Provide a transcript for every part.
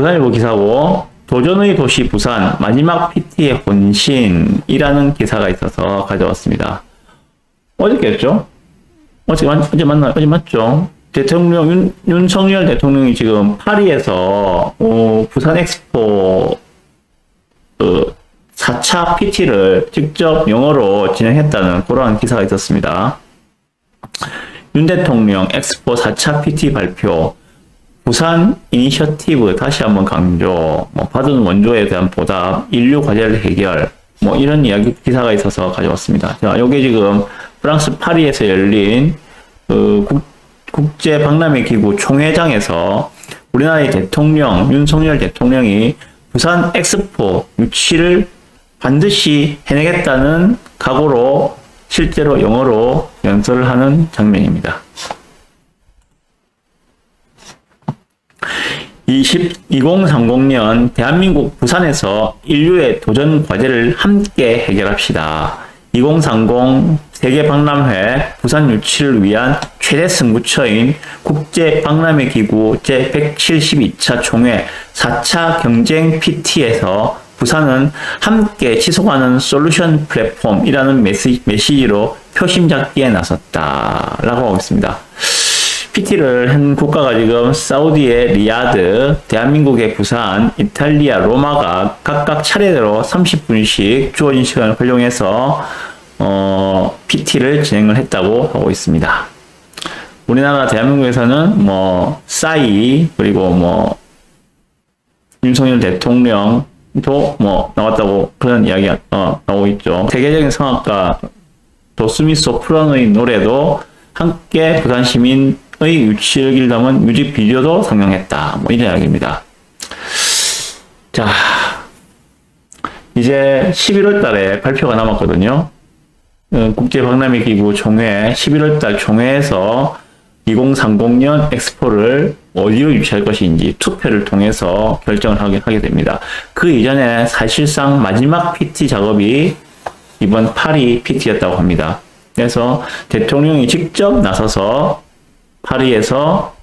부산일보 기사고 도전의 도시 부산 마지막 PT의 혼신이라는 기사가 있어서 가져왔습니다. 어저께였죠? 어제 맞나? 어제 맞죠? 대통령 윤석열 대통령이 지금 파리에서 부산 엑스포 4차 PT를 직접 영어로 진행했다는 그러한 기사가 있었습니다. 윤 대통령 엑스포 4차 PT 발표, 부산 이니셔티브 다시 한번 강조, 받은 원조에 대한 보답, 인류 과제를 해결, 이런 이야기 기사가 있어서 가져왔습니다. 자, 요게 지금 프랑스 파리에서 열린 국제 박람회 기구 총회장에서 우리나라의 대통령 윤석열 대통령이 부산 엑스포 유치를 반드시 해내겠다는 각오로 실제로 영어로 연설을 하는 장면입니다. 2030년 대한민국 부산에서 인류의 도전 과제를 함께 해결합시다. 2030 세계박람회 부산 유치를 위한 최대 승부처인 국제박람회 기구 제172차 총회 4차 경쟁 PT에서 부산은 함께 지속하는 솔루션 플랫폼이라는 메시지로 표심 잡기에 나섰다라고 하고 있습니다. PT를 한 국가가 지금 사우디의 리야드, 대한민국의 부산, 이탈리아 로마가 각각 차례대로 30분씩 주어진 시간을 활용해서 PT를 진행을 했다고 하고 있습니다. 우리나라 대한민국에서는 싸이 그리고 윤석열 대통령도 나왔다고 그런 이야기가 나오고 있죠. 세계적인 성악가 도스미 소프라노의 노래도 함께 부산 시민의 유치를 담은 뮤직비디오도 상영했다. 이런 이야기입니다. 자, 이제 11월 달에 발표가 남았거든요. 국제박람회기구 총회 11월 달 총회에서 2030년 엑스포를 어디로 유치할 것인지 투표를 통해서 결정을 하게 됩니다. 그 이전에 사실상 마지막 PT 작업이 이번 파리 PT였다고 합니다. 그래서 대통령이 직접 나서서 파리에서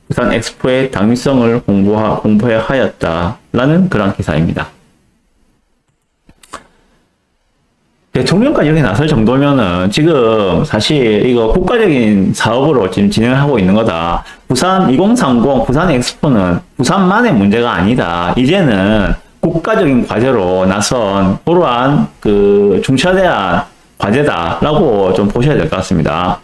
부산 엑스포의 당위성을 공부해야 하였다라는 그런 기사입니다. 대통령까지 이렇게 나설 정도면은 지금 사실 이거 국가적인 사업으로 지금 진행을 하고 있는 거다. 부산 2030 부산 엑스포는 부산만의 문제가 아니다. 이제는 국가적인 과제로 나선 그러한 중차대한 과제다라고 좀 보셔야 될 것 같습니다.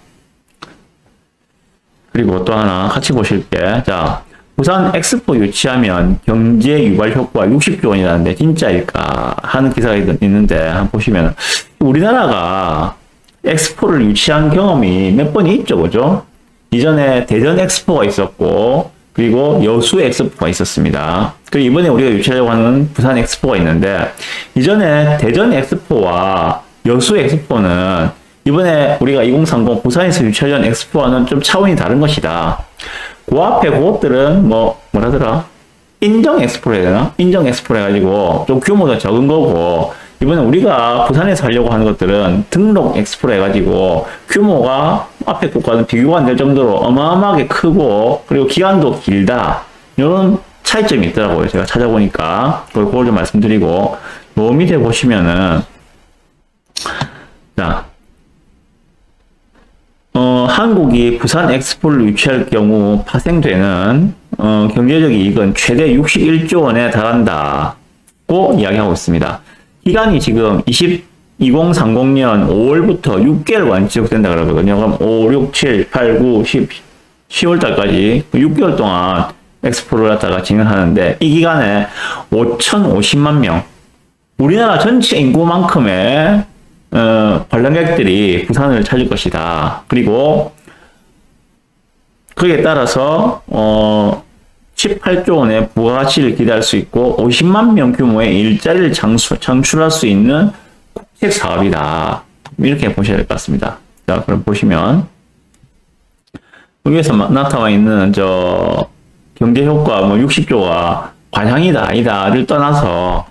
그리고 또 하나 같이 보실게. 자, 부산 엑스포 유치하면 경제 유발 효과 60조 원이라는데 진짜일까 하는 기사가 있는데 한번 보시면 우리나라가 엑스포를 유치한 경험이 몇 번이 있죠, 그죠? 이전에 대전 엑스포가 있었고 그리고 여수 엑스포가 있었습니다. 그리고 이번에 우리가 유치하려고 하는 부산 엑스포가 있는데 이전에 대전 엑스포와 여수 엑스포는 이번에 우리가 2030 부산에서 유치하려는 엑스포와는 좀 차원이 다른 것이다. 그 앞에 그것들은 뭐라더라? 인정 엑스포로 해야 되나? 인정 엑스포로 해가지고 좀 규모가 적은 거고 이번에 우리가 부산에서 하려고 하는 것들은 등록 엑스포로 해가지고 규모가 앞에 것과는 비교가 안 될 정도로 어마어마하게 크고 그리고 기간도 길다. 이런 차이점이 있더라고요. 제가 찾아보니까 그걸 좀 말씀드리고 요 밑에 보시면은 자 한국이 부산 엑스포를 유치할 경우 파생되는 경제적 이익은 최대 61조 원에 달한다고 이야기하고 있습니다. 기간이 지금 2030년 5월부터 6개월간 지속된다 그러거든요. 그럼 5, 6, 7, 8, 9, 10, 10월 달까지 6개월 동안 엑스포를 갖다가 진행하는데 이 기간에 5,050만 명, 우리나라 전체 인구만큼의 관람객들이 부산을 찾을 것이다. 그리고 그에 따라서 18조 원의 부가가치를 기대할 수 있고 50만 명 규모의 일자리를 창출할 수 있는 국책 사업이다. 이렇게 보셔야 될 것 같습니다. 자, 그럼 보시면 여기에서 나타나 있는 경제 효과 60조가 과장이다 아니다를 떠나서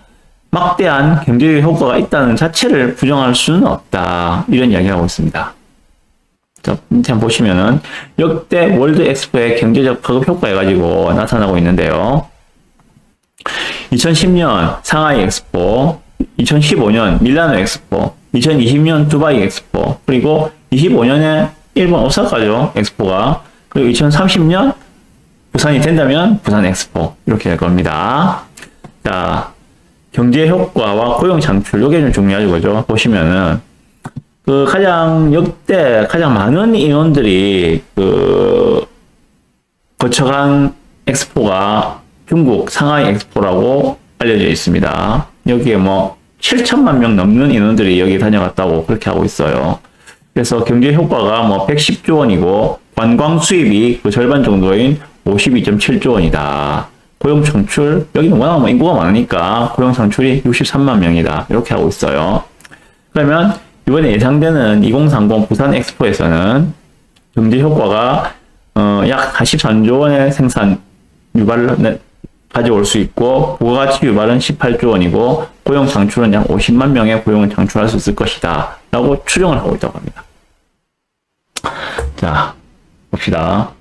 막대한 경제적 효과가 있다는 자체를 부정할 수는 없다. 이런 이야기를 하고 있습니다. 자, 밑에 한번 보시면은 역대 월드 엑스포의 경제적 파급 효과 해가지고 나타나고 있는데요. 2010년 상하이 엑스포, 2015년 밀라노 엑스포, 2020년 두바이 엑스포, 그리고 25년에 일본 오사카죠, 엑스포가. 그리고 2030년 부산이 된다면 부산 엑스포. 이렇게 될 겁니다. 자, 경제 효과와 고용 창출, 요게 좀 중요하죠, 그죠? 보시면은, 역대 가장 많은 인원들이, 거쳐간 엑스포가 중국 상하이 엑스포라고 알려져 있습니다. 여기에 뭐, 7천만 명 넘는 인원들이 여기 다녀갔다고 그렇게 하고 있어요. 그래서 경제 효과가 뭐 110조 원이고 관광 수입이 그 절반 정도인 52.7조 원이다. 고용 창출, 여기는 워낙 뭐 인구가 많으니까 고용 창출이 63만 명이다. 이렇게 하고 있어요. 그러면 이번에 예상되는 2030 부산 엑스포에서는 경제 효과가 약 43조 원의 생산 유발을 가져올 수 있고 부가가치 유발은 18조 원이고 고용 창출은 약 50만 명의 고용을 창출할 수 있을 것이다 라고 추정을 하고 있다고 합니다. 자, 봅시다.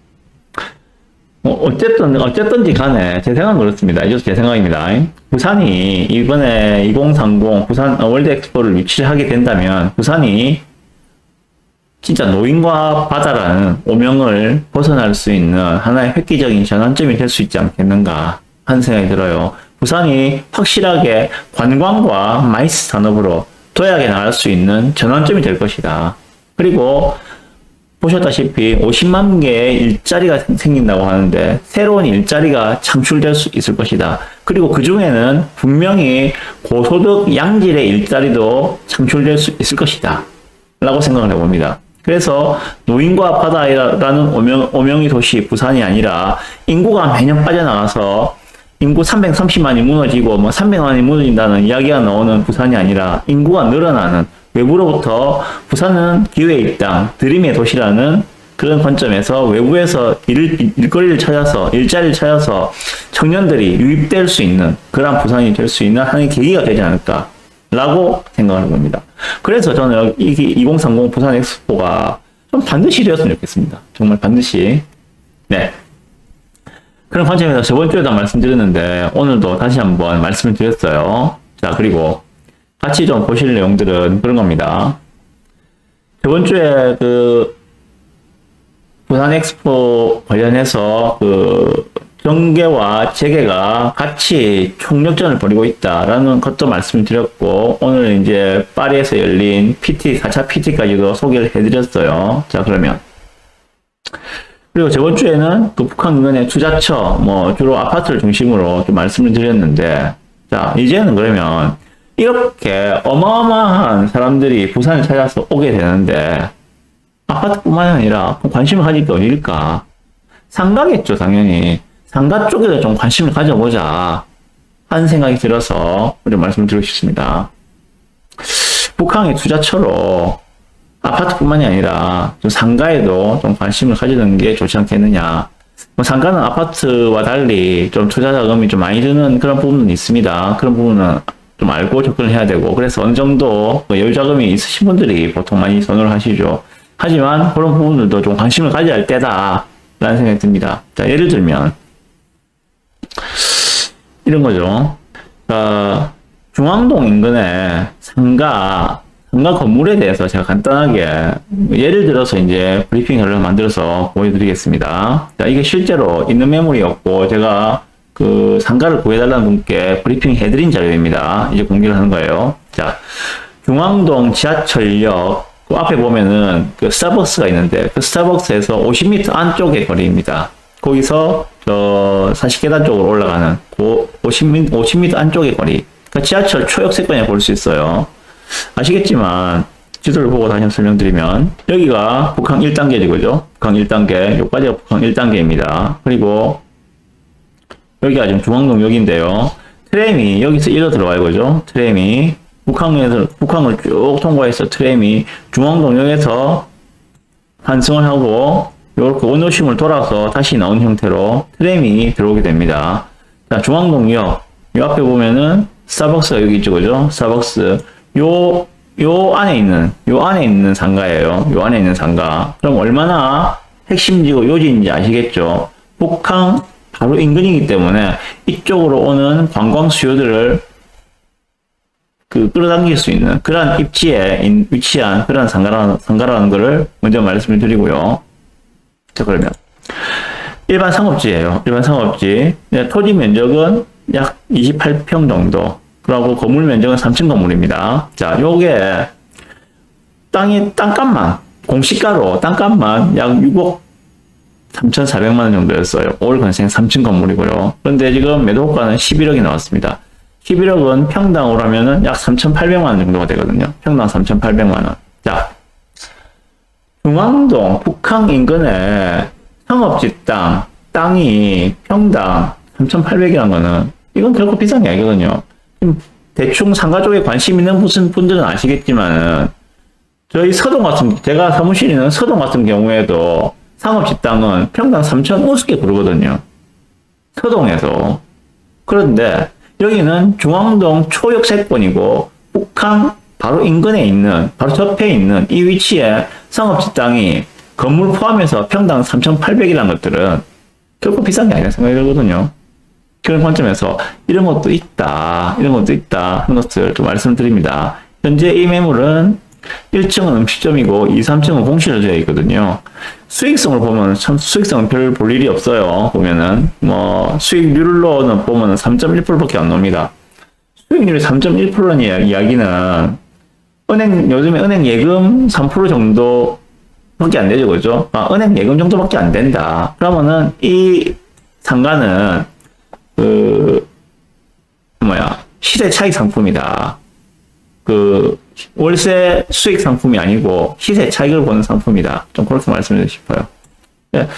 어쨌든지 간에 제 생각은 그렇습니다. 이것도 제 생각입니다. 부산이 이번에 2030 부산 월드 엑스포를 유치를 하게 된다면 부산이 진짜 노인과 바다라는 오명을 벗어날 수 있는 하나의 획기적인 전환점이 될 수 있지 않겠는가 하는 생각이 들어요. 부산이 확실하게 관광과 마이스 산업으로 도약해 나갈 수 있는 전환점이 될 것이다. 그리고 보셨다시피 50만 개의 일자리가 생긴다고 하는데 새로운 일자리가 창출될 수 있을 것이다. 그리고 그 중에는 분명히 고소득 양질의 일자리도 창출될 수 있을 것이다. 라고 생각을 해봅니다. 그래서 노인과 바다라는 오명의 도시 부산이 아니라 인구가 매년 빠져나가서 인구 330만이 무너지고 뭐 300만이 무너진다는 이야기가 나오는 부산이 아니라 인구가 늘어나는 외부로부터 부산은 기회의 땅, 드림의 도시라는 그런 관점에서 외부에서 일거리를 찾아서 일자리를 찾아서 청년들이 유입될 수 있는 그런 부산이 될 수 있는 하나의 계기가 되지 않을까라고 생각을 해봅니다. 그래서 저는 이 2030 부산 엑스포가 좀 반드시 되었으면 좋겠습니다. 정말 반드시. 네. 그런 관점에서 저번 주에도 말씀드렸는데 오늘도 다시 한번 말씀을 드렸어요. 자, 그리고 같이 좀 보실 내용들은 그런 겁니다. 저번 주에 부산 엑스포 관련해서 정계와 재계가 같이 총력전을 벌이고 있다라는 것도 말씀을 드렸고, 오늘 이제 파리에서 열린 4차 PT까지도 소개를 해드렸어요. 자, 그러면. 그리고 저번 주에는 북한 인근의 투자처, 주로 아파트를 중심으로 좀 말씀을 드렸는데, 자, 이제는 그러면 이렇게 어마어마한 사람들이 부산을 찾아서 오게 되는데, 아파트뿐만 아니라 관심을 가질 게 어딜까? 상가겠죠, 당연히. 상가 쪽에도 좀 관심을 가져보자 하는 생각이 들어서 좀 말씀을 드리고 싶습니다. 북한의 투자처로 아파트뿐만이 아니라 좀 상가에도 좀 관심을 가지는 게 좋지 않겠느냐. 상가는 아파트와 달리 좀 투자 자금이 좀 많이 드는 그런 부분은 있습니다. 그런 부분은 좀 알고 접근을 해야 되고, 그래서 어느 정도 여유 자금이 있으신 분들이 보통 많이 선호를 하시죠. 하지만 그런 부분들도 좀 관심을 가져야 할 때다 라는 생각이 듭니다. 자, 예를 들면 이런 거죠. 중앙동 인근의 상가 건물에 대해서 제가 간단하게 예를 들어서 이제 브리핑을 만들어서 보여드리겠습니다. 자, 이게 실제로 있는 매물이었고 제가 그 상가를 구해달라는 분께 브리핑 해드린 자료입니다. 이제 공개를 하는 거예요. 자, 중앙동 지하철역 그 앞에 보면은 그 스타벅스가 있는데 그 스타벅스에서 50m 안쪽의 거리입니다. 거기서 저 40계단 쪽으로 올라가는 그 50m 안쪽의 거리. 그러니까 지하철 초역세권에 볼 수 있어요. 아시겠지만 지도를 보고 다시 설명드리면 여기가 북항 1단계지 그죠? 북항 1단계. 여기까지가 북항 1단계입니다. 그리고 여기가 지금 중앙동역인데요. 트램이 여기서 일로 들어와요. 그죠? 트램이 북항을 쭉 통과해서 트램이 중앙동역에서 환승을 하고 이렇게 원효심을 돌아서 다시 나온 형태로 트램이 들어오게 됩니다. 자, 중앙동역 이 앞에 보면은 스타벅스가 여기 있죠. 그죠? 스타벅스 요 안에 있는 상가예요. 요 안에 있는 상가. 그럼 얼마나 핵심지고 요지인지 아시겠죠? 북항 바로 인근이기 때문에 이쪽으로 오는 관광 수요들을 끌어당길 수 있는 그러한 입지에 위치한 그러한 상가라는 것을 먼저 말씀을 드리고요. 자, 그러면 일반 상업지예요. 일반 상업지. 토지 면적은 약 28평 정도. 그리고 건물 면적은 3층 건물입니다. 자, 요게 땅값만 공시가로 땅값만 약 6억 3,400만 원 정도였어요. 올 건생 3층 건물이고요. 그런데 지금 매도 호가는 11억이 나왔습니다. 11억은 평당으로 하면은 약 3,800만 원 정도가 되거든요. 평당 3,800만 원. 자, 중앙동 북항 인근에 상업지 땅이 평당 3,800이라는 거는 이건 결코 비싼 게 아니거든요. 대충 상가 쪽에 관심 있는 분들은 아시겠지만은 저희 서동 같은, 제가 사무실에 있는 서동 같은 경우에도 상업지 땅은 평당 3,050개 그러거든요. 서동에서. 그런데 여기는 중앙동 초역세권이고 북항 바로 인근에 있는, 바로 접해 있는 이 위치에 상업지 땅이 건물 포함해서 평당 3,800이라는 것들은 결코 비싼 게 아니라 생각이 들거든요. 그런 관점에서 이런 것도 있다 하는 것을 좀 말씀드립니다. 현재 이 매물은 1층은 음식점이고 2, 3층은 공실로 되어 있거든요. 수익성을 보면 참 수익성은 별 볼 일이 없어요. 보면은 뭐 수익률로는 보면 3.1%밖에 안 나옵니다. 수익률이 3.1%는 이야기는 요즘에 은행 예금 3% 정도밖에 안 되죠, 그죠? 은행 예금 정도밖에 안 된다. 그러면은 이 상가는 시세 차익 상품이다. 월세 수익 상품이 아니고 시세 차익을 보는 상품이다. 좀 그렇게 말씀드리고 싶어요. 네,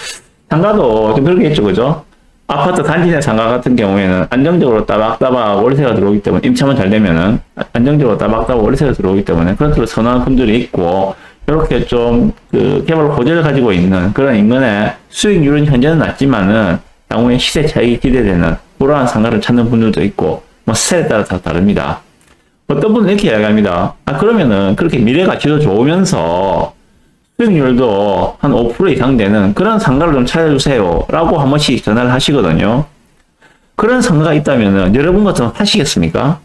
상가도 좀 그러겠죠, 그죠? 아파트 단지 내 상가 같은 경우에는 안정적으로 따박따박 월세가 들어오기 때문에, 임차만 잘 되면은 안정적으로 따박따박 월세가 들어오기 때문에 그런 쪽으로 선호하는 분들이 있고, 이렇게 좀 개발 호재를 가지고 있는 그런 인근의 수익률은 현재는 낮지만은 향후에 시세 차익이 기대되는 그러한 상가를 찾는 분들도 있고, 뭐 스타일에 따라 다 다릅니다. 어떤 분은 이렇게 이야기합니다. 그러면은 그렇게 미래 가치도 좋으면서 수익률도 한 5% 이상 되는 그런 상가를 좀 찾아주세요 라고 한 번씩 전화를 하시거든요. 그런 상가가 있다면은 여러분 같으면 하시겠습니까?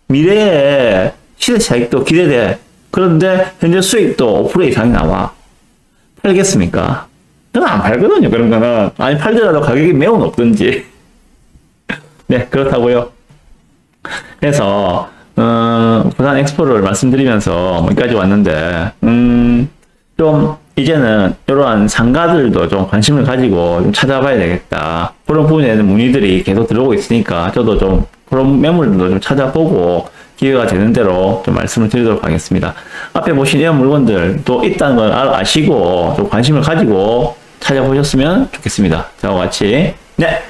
미래에 시세 차익도 기대돼. 그런데 현재 수익도 5% 이상이 나와. 팔겠습니까? 저는 안 팔거든요, 그런 거는. 아니, 팔더라도 가격이 매우 높든지. 네, 그렇다고요. 그래서 부산 엑스포를 말씀드리면서 여기까지 왔는데, 좀 이제는 이러한 상가들도 좀 관심을 가지고 좀 찾아봐야 되겠다. 그런 부분에 대한 문의들이 계속 들어오고 있으니까 저도 좀 그런 매물들도 좀 찾아보고 기회가 되는 대로 좀 말씀을 드리도록 하겠습니다. 앞에 보신 이런 물건들도 있다는 걸 아시고 좀 관심을 가지고 찾아보셨으면 좋겠습니다. 저와 같이. 네.